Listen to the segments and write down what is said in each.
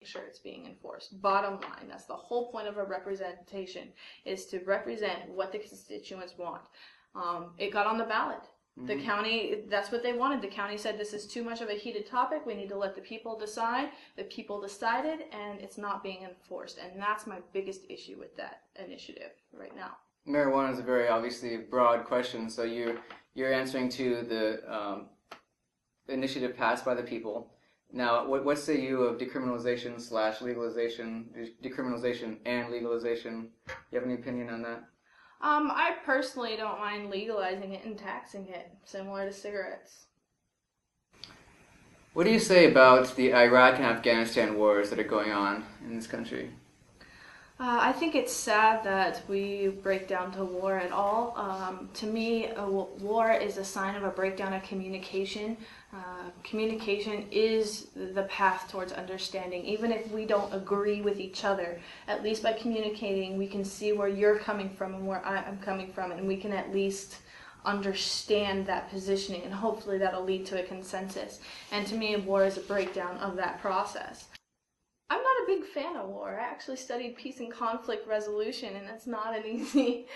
sure it's being enforced. Bottom line, that's the whole point of a representation, is to represent what the constituents want. It got on the ballot. The county, that's what they wanted. The county said this is too much of a heated topic. We need to let the people decide. The people decided, and it's not being enforced. And that's my biggest issue with that initiative right now. Marijuana is a very obviously broad question, so you're answering to the initiative passed by the people. Now, what say you of decriminalization/legalization, decriminalization and legalization? Do you have any opinion on that? I personally don't mind legalizing it and taxing it, similar to cigarettes. What do you say about the Iraq and Afghanistan wars that are going on in this country? I think it's sad that we break down to war at all. To me, war is a sign of a breakdown of communication. Communication is the path towards understanding. Even if we don't agree with each other, at least by communicating, we can see where you're coming from and where I'm coming from, and we can at least understand that positioning, and hopefully that'll lead to a consensus. And to me, war is a breakdown of that process. I'm not a big fan of war. I actually studied peace and conflict resolution, and that's not an easy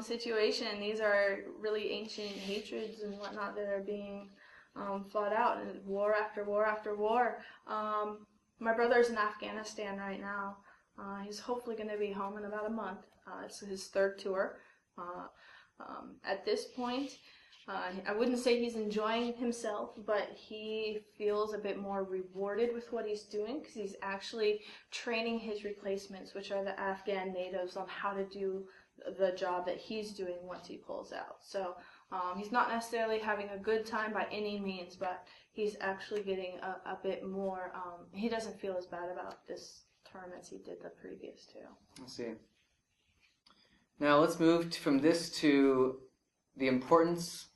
situation. These are really ancient hatreds and whatnot that are being fought out, and war after war after war. My brother's in Afghanistan right now. He's hopefully going to be home in about a month. It's his third tour. At this point, I wouldn't say he's enjoying himself, but he feels a bit more rewarded with what he's doing, because he's actually training his replacements, which are the Afghan natives, on how to do the job that he's doing once he pulls out. So he's not necessarily having a good time by any means, but he's actually getting a bit more, he doesn't feel as bad about this term as he did the previous two. I see. Now let's move from this to the importance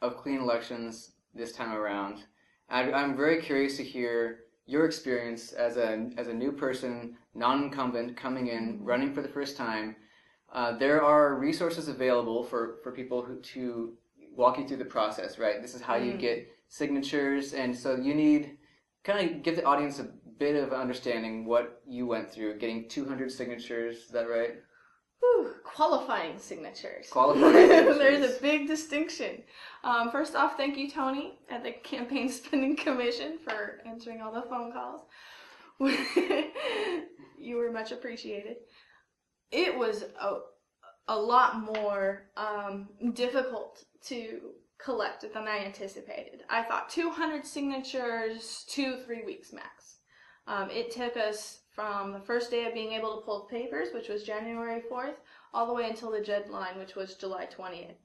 of clean elections this time around. I'm very curious to hear your experience as a new person, non-incumbent, coming in, running for the first time. There are resources available for people to walk you through the process, right? This is how you get signatures, and so you need kind of give the audience a bit of understanding what you went through, getting 200 signatures, is that right? Whew, qualifying signatures. Qualifying signatures. There's a big distinction. First off, thank you, Tony, at the Campaign Spending Commission, for answering all the phone calls. You were much appreciated. It was a lot more difficult to collect than I anticipated. I thought 200 signatures, 2-3 weeks max. It took us from the first day of being able to pull papers, which was January 4th, all the way until the deadline, which was July 20th.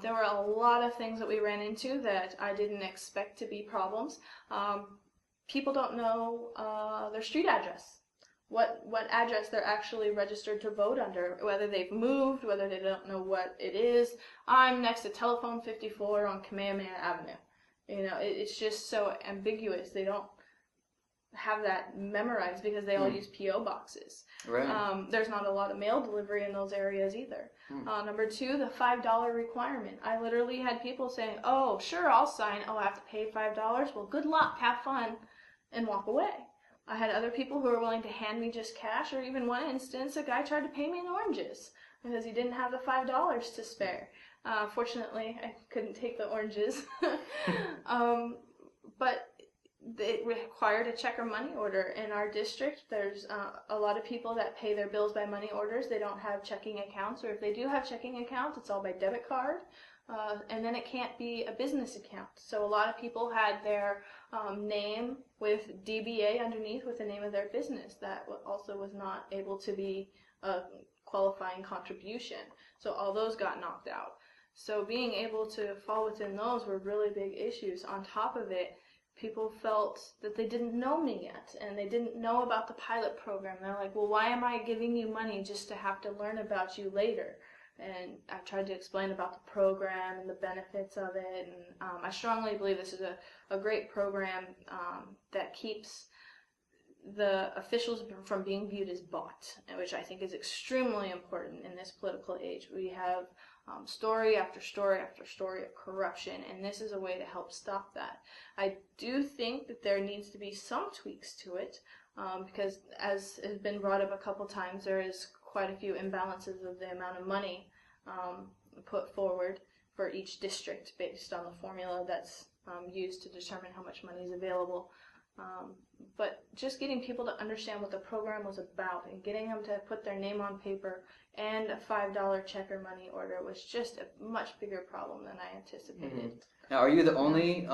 There were a lot of things that we ran into that I didn't expect to be problems. People don't know their street address, what address they're actually registered to vote under, whether they've moved, whether they don't know what it is. I'm next to telephone 54 on Kamehameha Avenue. You know, it's just so ambiguous. They don't have that memorized because they all use P.O. boxes. Right. There's not a lot of mail delivery in those areas either. Number two, the $5 requirement. I literally had people saying, oh, sure, I'll sign. Oh, I have to pay $5? Well, good luck, have fun, and walk away. I had other people who were willing to hand me just cash, or even one instance, a guy tried to pay me in oranges because he didn't have the $5 to spare. Fortunately, I couldn't take the oranges. But it required a check or money order. In our district, there's a lot of people that pay their bills by money orders. They don't have checking accounts, or if they do have checking accounts, it's all by debit card. And then it can't be a business account. So a lot of people had their name with DBA underneath with the name of their business. That also was not able to be a qualifying contribution. So all those got knocked out. So being able to fall within those were really big issues. On top of it, people felt that they didn't know me yet, and they didn't know about the pilot program. They're like, well, why am I giving you money just to have to learn about you later? And I tried to explain about the program and the benefits of it, and I strongly believe this is a great program that keeps the officials from being viewed as bought, which I think is extremely important in this political age. We have story after story after story of corruption, and this is a way to help stop that. I do think that there needs to be some tweaks to it. because as has been brought up a couple times, there is quite a few imbalances of the amount of money put forward for each district based on the formula that's used to determine how much money is available. But just getting people to understand what the program was about and getting them to put their name on paper and a $5 check or money order was just a much bigger problem than I anticipated. Now, are you the only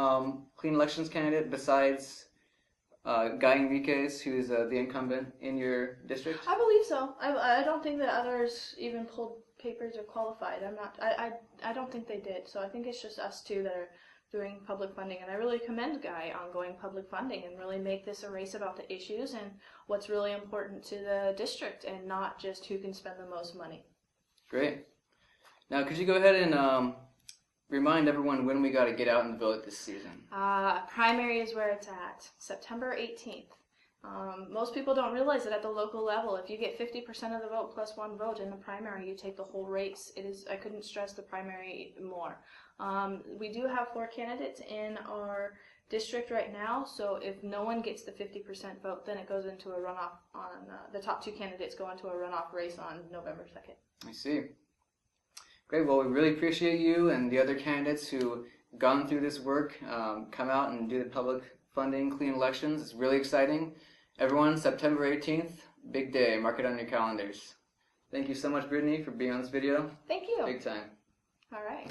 clean elections candidate besides Guy Enriquez, who's the incumbent in your district? I believe so. I don't think that others even pulled papers or qualified. I don't think they did. So I think it's just us two that are doing public funding, and I really commend Guy on going public funding and really make this a race about the issues and what's really important to the district and not just who can spend the most money. Great. Now, could you go ahead and remind everyone when we got to get out and vote this season? Primary is where it's at, September 18th. Most people don't realize that at the local level, if you get 50% of the vote plus one vote in the primary, you take the whole race. I couldn't stress the primary more. We do have 4 candidates in our district right now, so if no one gets the 50% vote, then it goes into a runoff on, the top 2 candidates go into a runoff race on November 2nd. I see. Great. Well, we really appreciate you and the other candidates who gone through this work, come out and do the public funding clean elections. It's really exciting. Everyone, September 18th, big day. Mark it on your calendars. Thank you so much, Brittany, for being on this video. Thank you. Big time. All right.